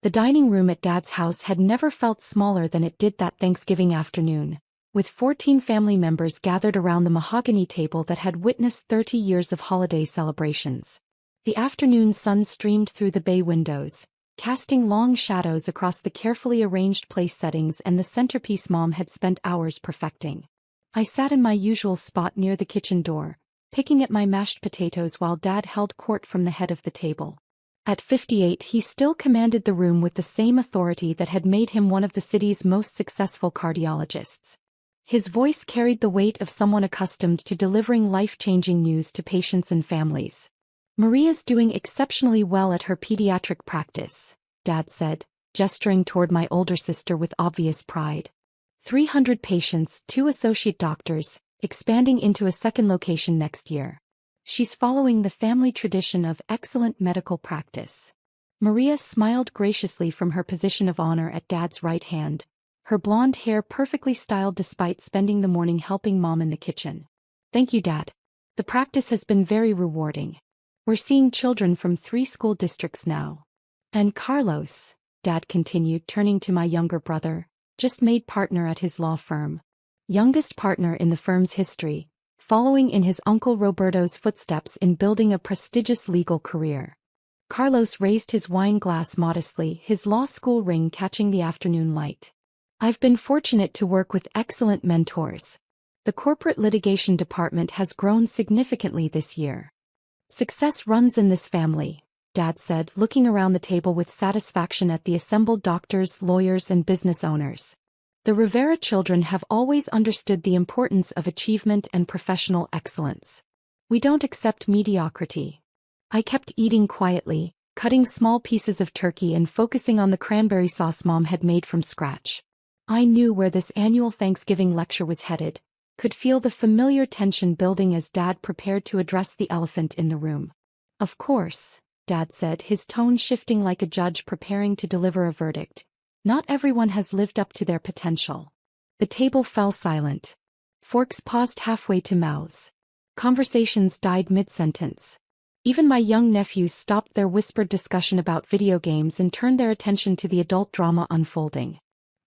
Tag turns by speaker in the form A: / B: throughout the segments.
A: The dining room at Dad's house had never felt smaller than it did that Thanksgiving afternoon, with 14 family members gathered around the mahogany table that had witnessed 30 years of holiday celebrations. The afternoon sun streamed through the bay windows, casting long shadows across the carefully arranged place settings and the centerpiece Mom had spent hours perfecting. I sat in my usual spot near the kitchen door, picking at my mashed potatoes while Dad held court from the head of the table. At 58, he still commanded the room with the same authority that had made him one of the city's most successful cardiologists. His voice carried the weight of someone accustomed to delivering life-changing news to patients and families. "Maria's doing exceptionally well at her pediatric practice," Dad said, gesturing toward my older sister with obvious pride. 300 patients, 2 associate doctors, expanding into a second location next year. She's following the family tradition of excellent medical practice. Maria smiled graciously from her position of honor at Dad's right hand, her blonde hair perfectly styled despite spending the morning helping Mom in the kitchen. "Thank you, Dad. The practice has been very rewarding. We're seeing children from 3 school districts now. And Carlos," Dad continued, turning to my younger brother, "just made partner at his law firm. Youngest partner in the firm's history, following in his uncle Roberto's footsteps in building a prestigious legal career." Carlos raised his wine glass modestly, his law school ring catching the afternoon light. "I've been fortunate to work with excellent mentors. The corporate litigation department has grown significantly this year. Success runs in this family," Dad said, looking around the table with satisfaction at the assembled doctors, lawyers, and business owners. "The Rivera children have always understood the importance of achievement and professional excellence. We don't accept mediocrity." I kept eating quietly, cutting small pieces of turkey and focusing on the cranberry sauce Mom had made from scratch. I knew where this annual Thanksgiving lecture was headed, could feel the familiar tension building as Dad prepared to address the elephant in the room. "Of course," Dad said, his tone shifting like a judge preparing to deliver a verdict. "Not everyone has lived up to their potential." The table fell silent. Forks paused halfway to mouths. Conversations died mid-sentence. Even my young nephews stopped their whispered discussion about video games and turned their attention to the adult drama unfolding.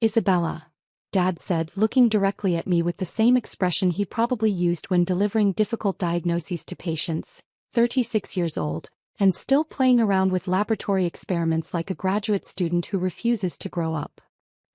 A: "Isabella," Dad said, looking directly at me with the same expression he probably used when delivering difficult diagnoses to patients, 36 years old, and still playing around with laboratory experiments like a graduate student who refuses to grow up.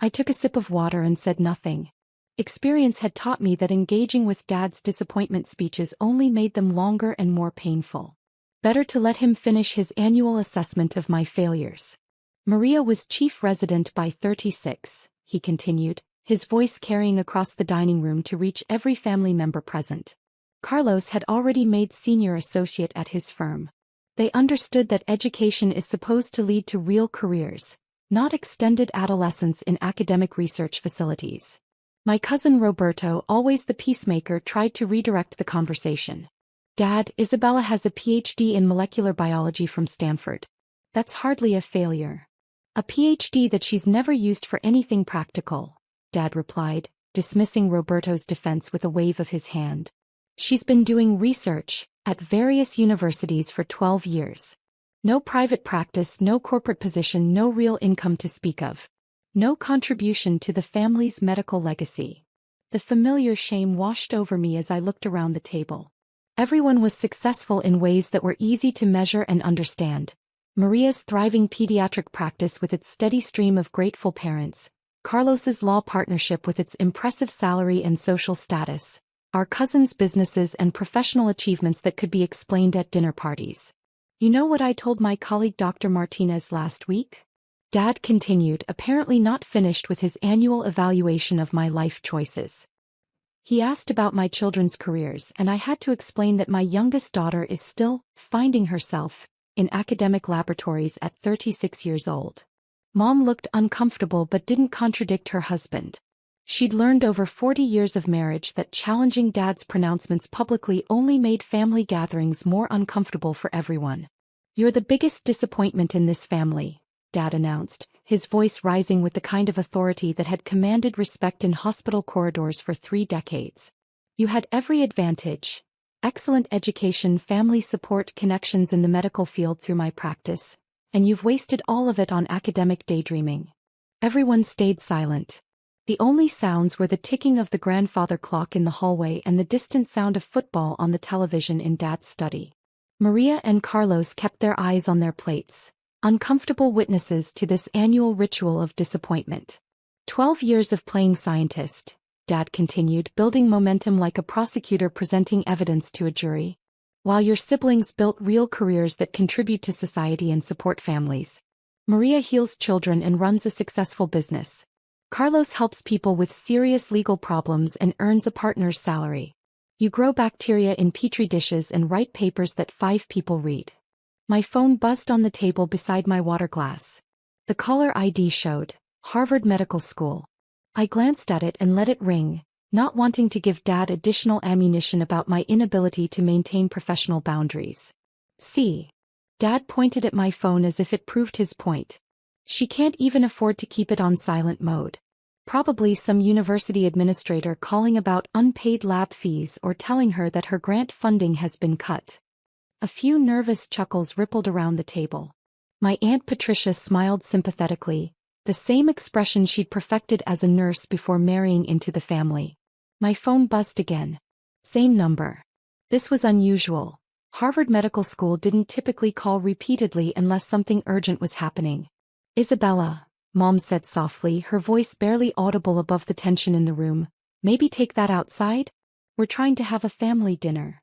A: I took a sip of water and said nothing. Experience had taught me that engaging with Dad's disappointment speeches only made them longer and more painful. Better to let him finish his annual assessment of my failures. "Maria was chief resident by 36, he continued, his voice carrying across the dining room to reach every family member present. "Carlos had already made senior associate at his firm. They understood that education is supposed to lead to real careers, not extended adolescence in academic research facilities." My cousin Roberto, always the peacemaker, tried to redirect the conversation. "Dad, Isabella has a PhD in molecular biology from Stanford. That's hardly a failure." "A PhD that she's never used for anything practical," Dad replied, dismissing Roberto's defense with a wave of his hand. "She's been doing research at various universities for 12 years. No private practice, no corporate position, no real income to speak of. No contribution to the family's medical legacy." The familiar shame washed over me as I looked around the table. Everyone was successful in ways that were easy to measure and understand. Maria's thriving pediatric practice with its steady stream of grateful parents, Carlos's law partnership with its impressive salary and social status, our cousins' businesses and professional achievements that could be explained at dinner parties. "You know what I told my colleague Dr. Martinez last week?" Dad continued, apparently not finished with his annual evaluation of my life choices. He asked about my children's careers, and I had to explain that my youngest daughter is still finding herself in academic laboratories at 36 years old. Mom looked uncomfortable but didn't contradict her husband. She'd learned over 40 years of marriage that challenging Dad's pronouncements publicly only made family gatherings more uncomfortable for everyone. "You're the biggest disappointment in this family," Dad announced, his voice rising with the kind of authority that had commanded respect in hospital corridors for 3 decades. "You had every advantage. Excellent education, family support, connections in the medical field through my practice, And you've wasted all of it on academic daydreaming. Everyone stayed silent. The only sounds were the ticking of the grandfather clock in the hallway and the distant sound of football on the television in Dad's study. Maria and Carlos kept their eyes on their plates, uncomfortable witnesses to this annual ritual of disappointment. 12 years of playing scientist, Dad continued, building momentum like a prosecutor presenting evidence to a jury. While your siblings built real careers that contribute to society and support families. Maria heals children and runs a successful business. Carlos helps people with serious legal problems and earns a partner's salary. You grow bacteria in petri dishes and write papers that 5 people read. My phone buzzed on the table beside my water glass. The caller ID showed, Harvard Medical School. I glanced at it and let it ring, not wanting to give Dad additional ammunition about my inability to maintain professional boundaries. See? Dad pointed at my phone as if it proved his point. She can't even afford to keep it on silent mode. Probably some university administrator calling about unpaid lab fees or telling her that her grant funding has been cut. A few nervous chuckles rippled around the table. My Aunt Patricia smiled sympathetically, the same expression she'd perfected as a nurse before marrying into the family. My phone buzzed again. Same number. This was unusual. Harvard Medical School didn't typically call repeatedly unless something urgent was happening. Isabella, Mom said softly, her voice barely audible above the tension in the room. Maybe take that outside? We're trying to have a family dinner.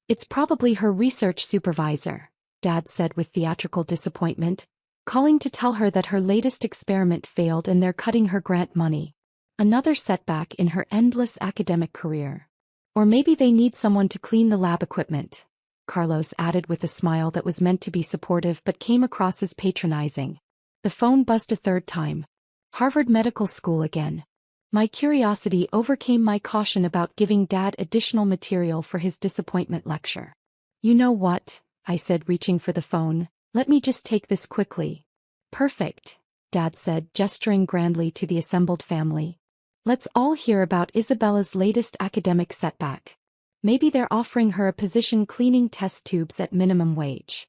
A: It's probably her research supervisor, Dad said with theatrical disappointment, calling to tell her that her latest experiment failed and they're cutting her grant money. Another setback in her endless academic career. Or maybe they need someone to clean the lab equipment, Carlos added with a smile that was meant to be supportive but came across as patronizing. The phone buzzed a third time. Harvard Medical School again. My curiosity overcame my caution about giving Dad additional material for his disappointment lecture. You know what? I said, reaching for the phone. Let me just take this quickly. Perfect, Dad said, gesturing grandly to the assembled family. Let's all hear about Isabella's latest academic setback. Maybe they're offering her a position cleaning test tubes at minimum wage.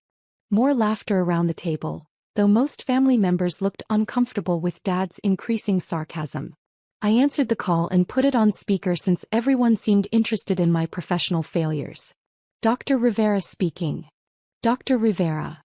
A: More laughter around the table, though most family members looked uncomfortable with Dad's increasing sarcasm. I answered the call and put it on speaker since everyone seemed interested in my professional failures. Dr. Rivera speaking. Dr. Rivera.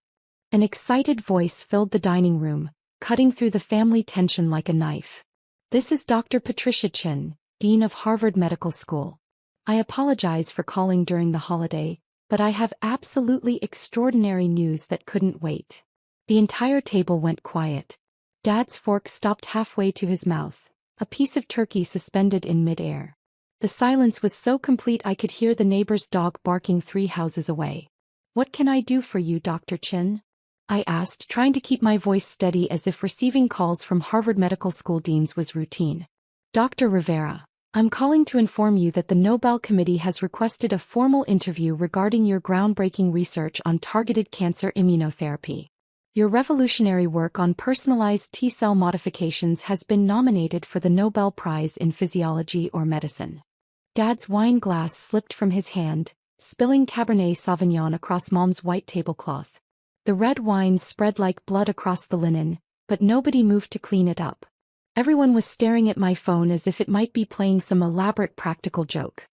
A: An excited voice filled the dining room, cutting through the family tension like a knife. This is Dr. Patricia Chin, Dean of Harvard Medical School. I apologize for calling during the holiday, but I have absolutely extraordinary news that couldn't wait. The entire table went quiet. Dad's fork stopped halfway to his mouth, a piece of turkey suspended in midair. The silence was so complete I could hear the neighbor's dog barking 3 houses away. What can I do for you, Dr. Chin? I asked, trying to keep my voice steady as if receiving calls from Harvard Medical School deans was routine. Dr. Rivera, I'm calling to inform you that the Nobel Committee has requested a formal interview regarding your groundbreaking research on targeted cancer immunotherapy. Your revolutionary work on personalized T-cell modifications has been nominated for the Nobel Prize in Physiology or Medicine. Dad's wine glass slipped from his hand, spilling Cabernet Sauvignon across Mom's white tablecloth. The red wine spread like blood across the linen, but nobody moved to clean it up. Everyone was staring at my phone as if it might be playing some elaborate practical joke.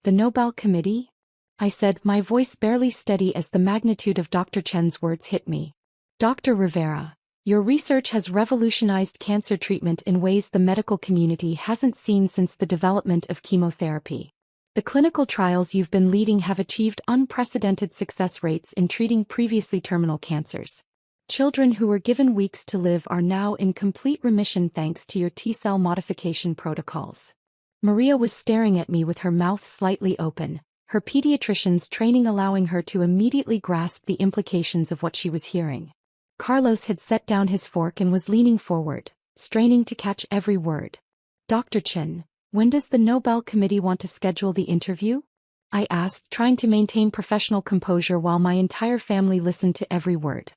A: The Nobel Committee? I said, my voice barely steady as the magnitude of Dr. Chen's words hit me. Dr. Rivera, your research has revolutionized cancer treatment in ways the medical community hasn't seen since the development of chemotherapy. The clinical trials you've been leading have achieved unprecedented success rates in treating previously terminal cancers. Children who were given weeks to live are now in complete remission thanks to your T-cell modification protocols. Maria was staring at me with her mouth slightly open, her pediatrician's training allowing her to immediately grasp the implications of what she was hearing. Carlos had set down his fork and was leaning forward, straining to catch every word. Dr. Chin, when does the Nobel Committee want to schedule the interview? I asked, trying to maintain professional composure while my entire family listened to every word.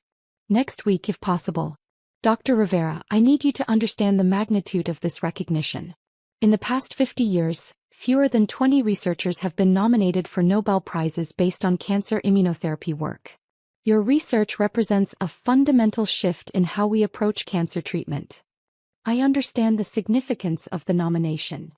A: Next week if possible. Dr. Rivera, I need you to understand the magnitude of this recognition. In the past 50 years, fewer than 20 researchers have been nominated for Nobel Prizes based on cancer immunotherapy work. Your research represents a fundamental shift in how we approach cancer treatment. I understand the significance of the nomination.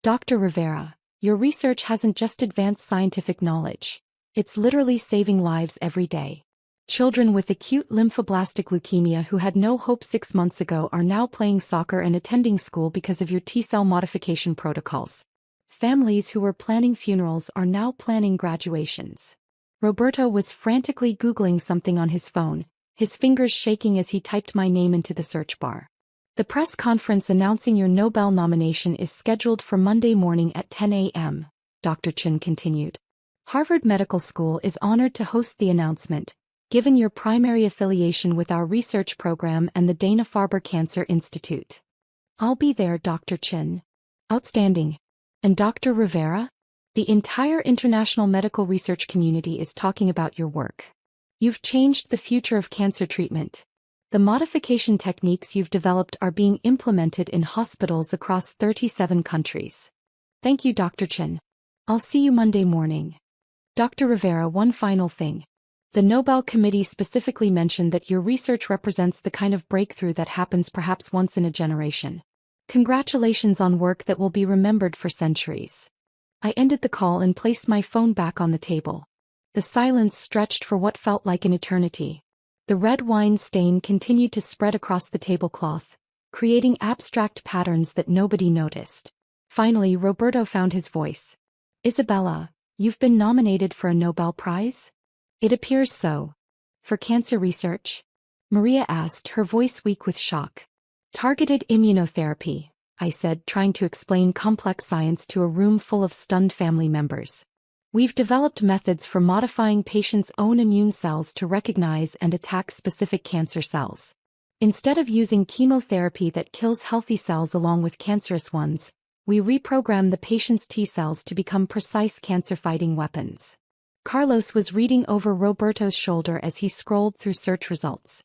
A: Dr. Rivera, your research hasn't just advanced scientific knowledge. It's literally saving lives every day. Children with acute lymphoblastic leukemia who had no hope 6 months ago are now playing soccer and attending school because of your T-cell modification protocols. Families who were planning funerals are now planning graduations. Roberto was frantically Googling something on his phone, his fingers shaking as he typed my name into the search bar. The press conference announcing your Nobel nomination is scheduled for Monday morning at 10 a.m., Dr. Chen continued. Harvard Medical School is honored to host the announcement, given your primary affiliation with our research program and the Dana-Farber Cancer Institute. I'll be there, Dr. Chen. Outstanding. And Dr. Rivera? The entire international medical research community is talking about your work. You've changed the future of cancer treatment. The modification techniques you've developed are being implemented in hospitals across 37 countries. Thank you, Dr. Chen. I'll see you Monday morning. Dr. Rivera, one final thing. The Nobel Committee specifically mentioned that your research represents the kind of breakthrough that happens perhaps once in a generation. Congratulations on work that will be remembered for centuries. I ended the call and placed my phone back on the table. The silence stretched for what felt like an eternity. The red wine stain continued to spread across the tablecloth, creating abstract patterns that nobody noticed. Finally, Roberto found his voice. Isabella, you've been nominated for a Nobel Prize? It appears so. For cancer research? Maria asked, her voice weak with shock. Targeted immunotherapy, I said, trying to explain complex science to a room full of stunned family members. We've developed methods for modifying patients' own immune cells to recognize and attack specific cancer cells. Instead of using chemotherapy that kills healthy cells along with cancerous ones, we reprogram the patient's T cells to become precise cancer-fighting weapons. Carlos was reading over Roberto's shoulder as he scrolled through search results.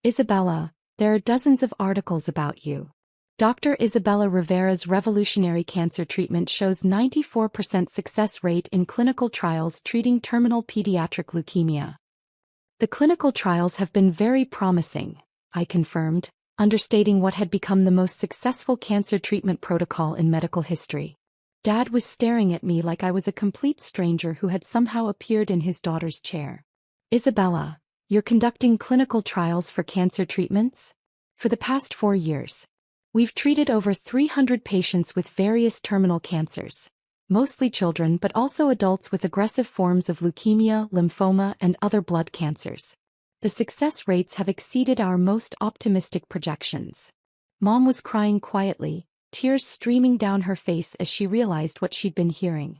A: Isabella, there are dozens of articles about you. Dr. Isabella Rivera's revolutionary cancer treatment shows 94% success rate in clinical trials treating terminal pediatric leukemia. The clinical trials have been very promising, I confirmed, understating what had become the most successful cancer treatment protocol in medical history. Dad was staring at me like I was a complete stranger who had somehow appeared in his daughter's chair. Isabella, you're conducting clinical trials for cancer treatments? For the past 4 years. We've treated over 300 patients with various terminal cancers, mostly children but also adults with aggressive forms of leukemia, lymphoma, and other blood cancers. The success rates have exceeded our most optimistic projections. Mom was crying quietly, tears streaming down her face as she realized what she'd been hearing.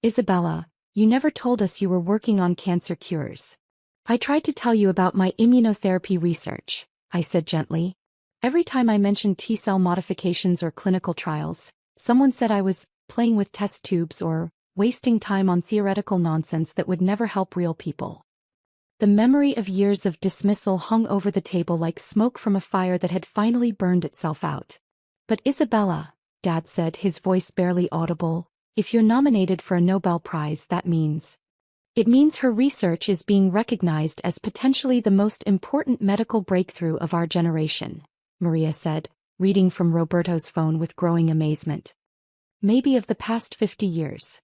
A: Isabella, you never told us you were working on cancer cures. I tried to tell you about my immunotherapy research, I said gently. Every time I mentioned T-cell modifications or clinical trials, someone said I was playing with test tubes or wasting time on theoretical nonsense that would never help real people. The memory of years of dismissal hung over the table like smoke from a fire that had finally burned itself out. But Isabella, Dad said, his voice barely audible, if you're nominated for a Nobel Prize, that means. It means her research is being recognized as potentially the most important medical breakthrough of our generation, Maria said, reading from Roberto's phone with growing amazement. Maybe of the past 50 years.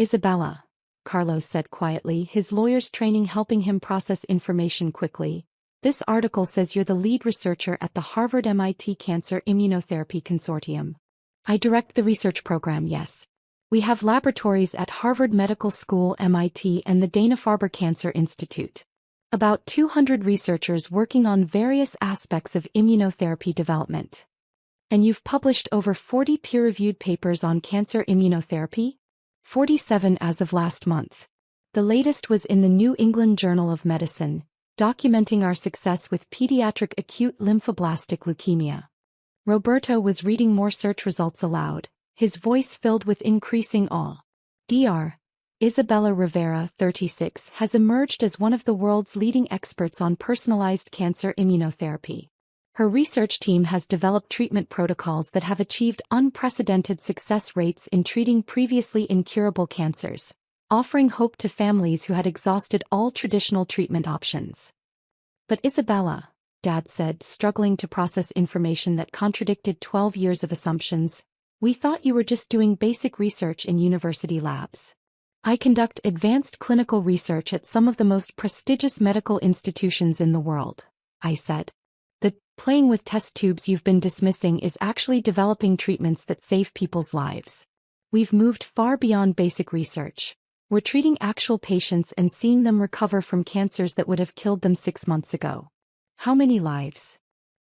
A: Isabella, Carlos said quietly, his lawyer's training helping him process information quickly. This article says you're the lead researcher at the Harvard-MIT Cancer Immunotherapy Consortium. I direct the research program, yes. We have laboratories at Harvard Medical School, MIT, and the Dana-Farber Cancer Institute. About 200 researchers working on various aspects of immunotherapy development. And you've published over 40 peer-reviewed papers on cancer immunotherapy? 47 as of last month. The latest was in the New England Journal of Medicine, documenting our success with pediatric acute lymphoblastic leukemia. Roberto was reading more search results aloud, his voice filled with increasing awe. Dr. Isabella Rivera, 36, has emerged as one of the world's leading experts on personalized cancer immunotherapy. Her research team has developed treatment protocols that have achieved unprecedented success rates in treating previously incurable cancers, offering hope to families who had exhausted all traditional treatment options. But Isabella, Dad said, struggling to process information that contradicted 12 years of assumptions, we thought you were just doing basic research in university labs. I conduct advanced clinical research at some of the most prestigious medical institutions in the world, I said. The playing with test tubes you've been dismissing is actually developing treatments that save people's lives. We've moved far beyond basic research. We're treating actual patients and seeing them recover from cancers that would have killed them 6 months ago. How many lives?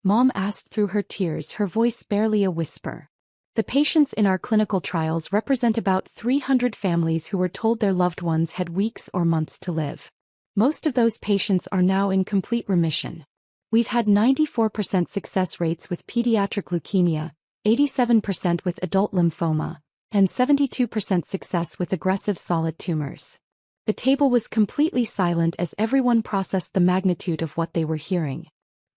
A: Mom asked through her tears, her voice barely a whisper. The patients in our clinical trials represent about 300 families who were told their loved ones had weeks or months to live. Most of those patients are now in complete remission. We've had 94% success rates with pediatric leukemia, 87% with adult lymphoma, and 72% success with aggressive solid tumors. The table was completely silent as everyone processed the magnitude of what they were hearing.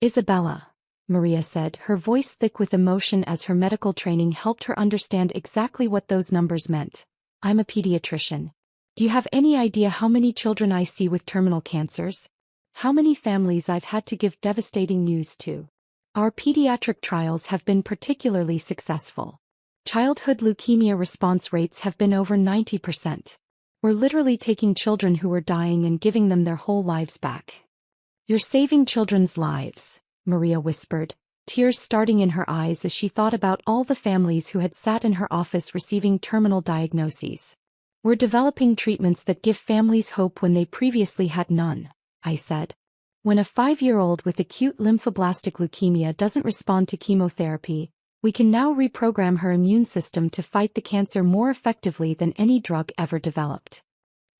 A: Isabella, Maria said, her voice thick with emotion as her medical training helped her understand exactly what those numbers meant. I'm a pediatrician. Do you have any idea how many children I see with terminal cancers? How many families I've had to give devastating news to? Our pediatric trials have been particularly successful. Childhood leukemia response rates have been over 90%. We're literally taking children who are dying and giving them their whole lives back. You're saving children's lives, Maria whispered, tears starting in her eyes as she thought about all the families who had sat in her office receiving terminal diagnoses. We're developing treatments that give families hope when they previously had none, I said. When a 5-year-old with acute lymphoblastic leukemia doesn't respond to chemotherapy, we can now reprogram her immune system to fight the cancer more effectively than any drug ever developed.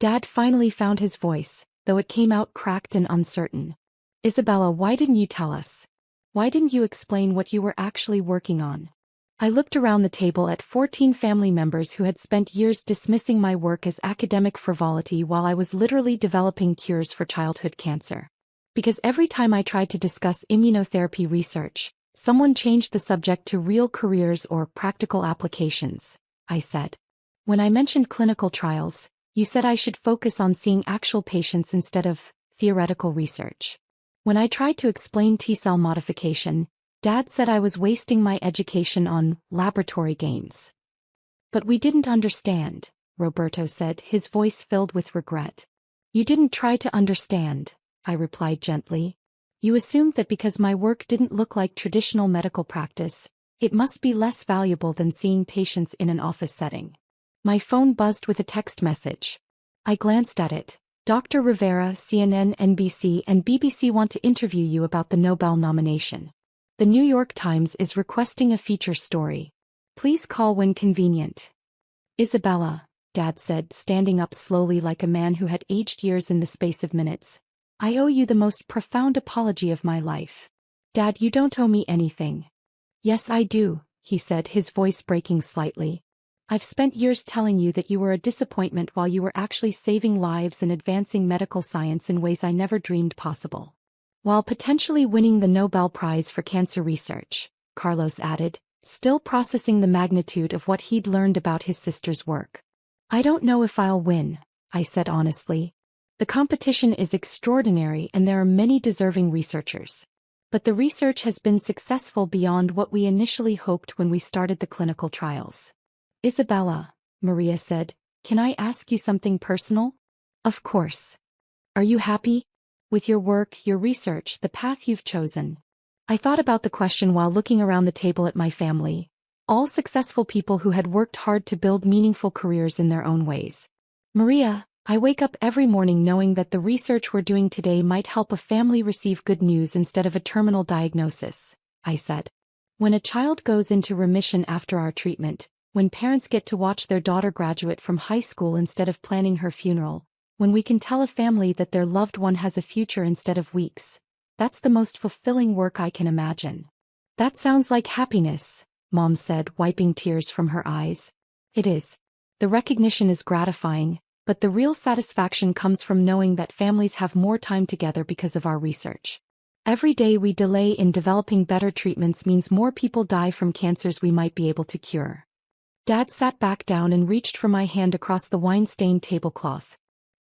A: Dad finally found his voice, though it came out cracked and uncertain. Isabella, why didn't you tell us? Why didn't you explain what you were actually working on? I looked around the table at 14 family members who had spent years dismissing my work as academic frivolity while I was literally developing cures for childhood cancer. Because every time I tried to discuss immunotherapy research, someone changed the subject to real careers or practical applications, I said. When I mentioned clinical trials, you said I should focus on seeing actual patients instead of theoretical research. When I tried to explain T-cell modification, Dad said I was wasting my education on laboratory games. But we didn't understand, Roberto said, his voice filled with regret. You didn't try to understand, I replied gently. You assumed that because my work didn't look like traditional medical practice, it must be less valuable than seeing patients in an office setting. My phone buzzed with a text message. I glanced at it. Dr. Rivera, CNN, NBC, and BBC want to interview you about the Nobel nomination. The New York Times is requesting a feature story. Please call when convenient. Isabella, Dad said, standing up slowly like a man who had aged years in the space of minutes. I owe you the most profound apology of my life. Dad, you don't owe me anything. Yes, I do, he said, his voice breaking slightly. I've spent years telling you that you were a disappointment while you were actually saving lives and advancing medical science in ways I never dreamed possible. While potentially winning the Nobel Prize for Cancer Research, Carlos added, still processing the magnitude of what he'd learned about his sister's work. I don't know if I'll win, I said honestly. The competition is extraordinary and there are many deserving researchers. But the research has been successful beyond what we initially hoped when we started the clinical trials. Isabella, Maria said, can I ask you something personal? Of course. Are you happy? With your work, your research, the path you've chosen? I thought about the question while looking around the table at my family. All successful people who had worked hard to build meaningful careers in their own ways. Maria, I wake up every morning knowing that the research we're doing today might help a family receive good news instead of a terminal diagnosis, I said. When a child goes into remission after our treatment, when parents get to watch their daughter graduate from high school instead of planning her funeral, when we can tell a family that their loved one has a future instead of weeks, that's the most fulfilling work I can imagine. That sounds like happiness, Mom said, wiping tears from her eyes. It is. The recognition is gratifying, but the real satisfaction comes from knowing that families have more time together because of our research. Every day we delay in developing better treatments means more people die from cancers we might be able to cure. Dad sat back down and reached for my hand across the wine-stained tablecloth.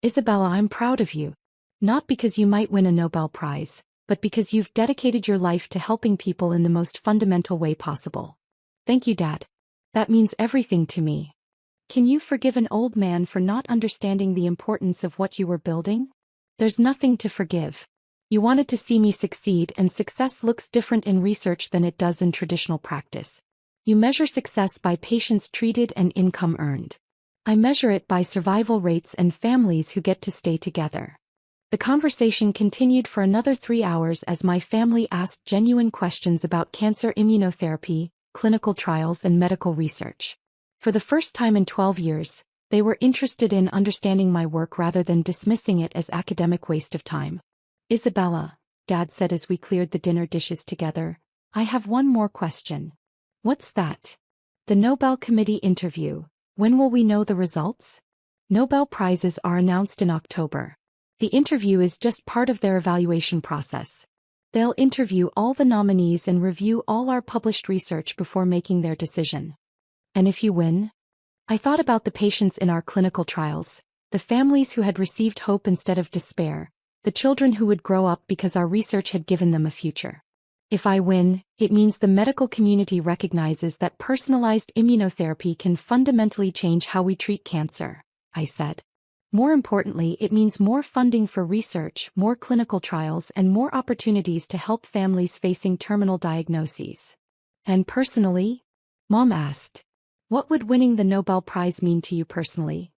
A: Isabella, I'm proud of you. Not because you might win a Nobel Prize, but because you've dedicated your life to helping people in the most fundamental way possible. Thank you, Dad. That means everything to me. Can you forgive an old man for not understanding the importance of what you were building? There's nothing to forgive. You wanted to see me succeed, and success looks different in research than it does in traditional practice. You measure success by patients treated and income earned. I measure it by survival rates and families who get to stay together. The conversation continued for another 3 hours as my family asked genuine questions about cancer immunotherapy, clinical trials, and medical research. For the first time in 12 years, they were interested in understanding my work rather than dismissing it as academic waste of time. Isabella, Dad said as we cleared the dinner dishes together, I have one more question. What's that? The Nobel Committee interview. When will we know the results? Nobel Prizes are announced in October. The interview is just part of their evaluation process. They'll interview all the nominees and review all our published research before making their decision. And if you win? I thought about the patients in our clinical trials, the families who had received hope instead of despair, the children who would grow up because our research had given them a future. If I win, it means the medical community recognizes that personalized immunotherapy can fundamentally change how we treat cancer, I said. More importantly, it means more funding for research, more clinical trials, and more opportunities to help families facing terminal diagnoses. And personally? Mom asked. What would winning the Nobel Prize mean to you personally?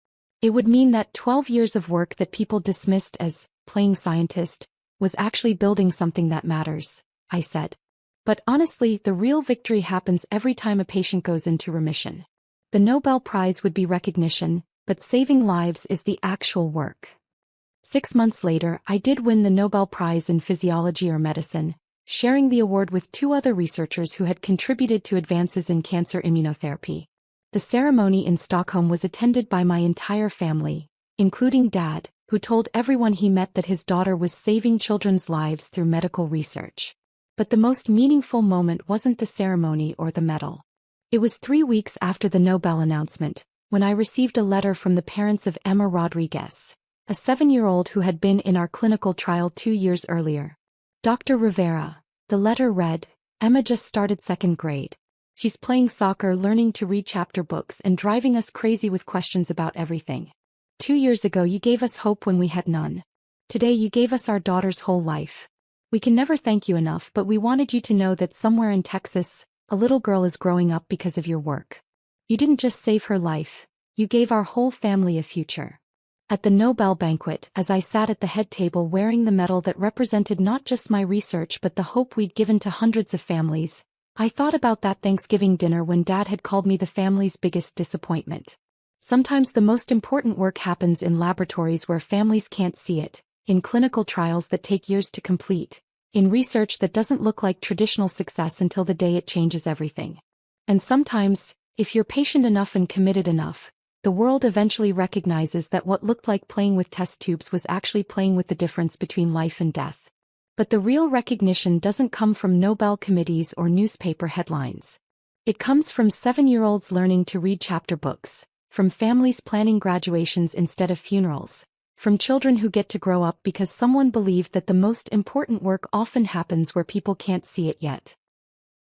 A: It would mean that 12 years of work that people dismissed as playing scientist was actually building something that matters, I said. But honestly, the real victory happens every time a patient goes into remission. The Nobel Prize would be recognition, but saving lives is the actual work. 6 months later, I did win the Nobel Prize in Physiology or Medicine, sharing the award with 2 other researchers who had contributed to advances in cancer immunotherapy. The ceremony in Stockholm was attended by my entire family, including Dad, who told everyone he met that his daughter was saving children's lives through medical research. But the most meaningful moment wasn't the ceremony or the medal. It was 3 weeks after the Nobel announcement, when I received a letter from the parents of Emma Rodriguez, a 7-year-old who had been in our clinical trial 2 years earlier. Dr. Rivera, the letter read, Emma just started 2nd grade. She's playing soccer, learning to read chapter books, and driving us crazy with questions about everything. 2 years ago you gave us hope when we had none. Today you gave us our daughter's whole life. We can never thank you enough, but we wanted you to know that somewhere in Texas, a little girl is growing up because of your work. You didn't just save her life, you gave our whole family a future. At the Nobel banquet, as I sat at the head table wearing the medal that represented not just my research but the hope we'd given to hundreds of families, I thought about that Thanksgiving dinner when Dad had called me the family's biggest disappointment. Sometimes the most important work happens in laboratories where families can't see it, in clinical trials that take years to complete, in research that doesn't look like traditional success until the day it changes everything. And sometimes, if you're patient enough and committed enough, the world eventually recognizes that what looked like playing with test tubes was actually playing with the difference between life and death. But the real recognition doesn't come from Nobel committees or newspaper headlines. It comes from 7-year-olds learning to read chapter books, from families planning graduations instead of funerals, from children who get to grow up because someone believed that the most important work often happens where people can't see it yet.